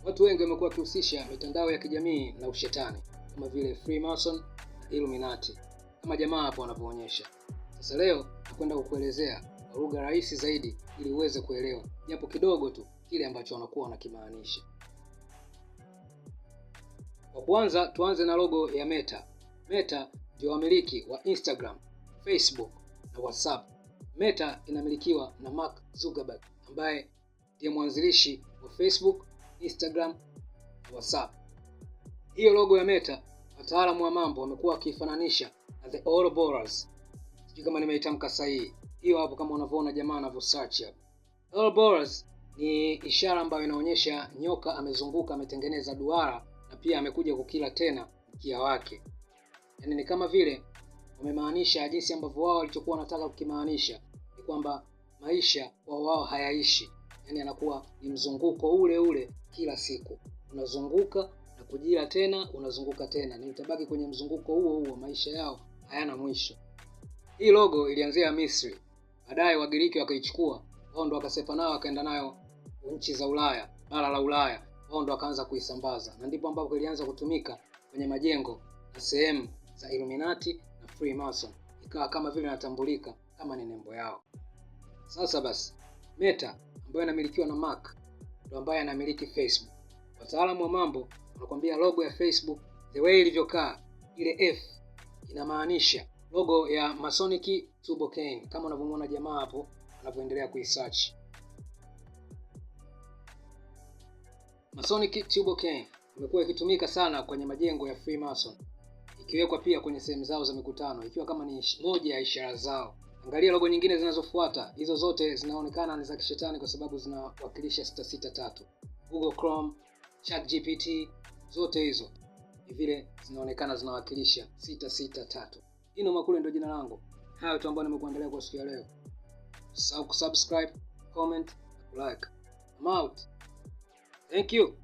Watu wengi wamekuwa wakihusisha mitandao ya kijamii na ushetani kama vile Freemason na Illuminati kama jamaa hapo wanavyoonyesha. Sasa leo nakwenda kukuelezea kwa lugha rahisi zaidi ili uweze kuelewa japo kidogo tu kile ambacho wanakuwa wanakimaanisha. Kwa kwanza tuanze na logo ya Meta. Meta ndio wamiliki wa Instagram, Facebook na WhatsApp. Meta inamilikiwa na Mark Zuckerberg ambaye ndiye mwanzilishi wa Facebook, Instagram na WhatsApp. Hiyo logo ya Meta wataalamu wa mambo wamekuwa wakifananisha na the Ouroboros. Sijui kama nimeitamka sahihi. Hiyo hapo kama unavyoona jamaa anavyo search hapo. Ouroboros ni ishara ambayo inaonyesha nyoka amezunguka ametengeneza duara na pia amekuja kukila tena mkia wake. Yaani ni kama vile wamemaanisha jinsi ambavyo wao walichokuwa wanataka kukimaanisha ni kwamba maisha wao hayaishi. Yaani anakuwa ni mzunguko ule ule kila siku. Unazunguka na kujila tena, unazunguka tena. Ni utabaki kwenye mzunguko huo, maisha yao hayana mwisho. Hii logo ilianzia Misri. Baadaye Wagiriki wakaichukua, wao ndo wakasepa nayo wakaenda nayo nchi za Ulaya, bara la Ulaya. Wao ndo wakaanza kuisambaza. Na ndipo ambapo ilianza kutumika kwenye majengo na sehemu za Illuminati na Freemason. Ikawa kama vile inatambulika kama ni nembo yao. Sasa basi, Meta ambayo inamilikiwa na Mark ndo ambaye anamiliki Facebook. Wataalamu wa mambo wanakuambia logo ya Facebook the way ilivyokaa, ile F inamaanisha logo ya Masonic Turbo Cane kama unavyomwona jamaa hapo anapoendelea kuisearch. Masonic Turbo Cane imekuwa ikitumika sana kwenye majengo ya Freemason, ikiwekwa pia kwenye sehemu zao za mikutano ikiwa kama ni moja ya ishara zao. Angalia logo nyingine zinazofuata, hizo zote zinaonekana ni za kishetani kwa sababu zinawakilisha 663. Google Chrome, ChatGPT, zote hizo ni vile zinaonekana zinawakilisha 663. Ino Makule ndio jina langu. Hayo tu ambayo nimekuandalia kwa siku ya leo. Subscribe, comment, like. I'm out. Thank you.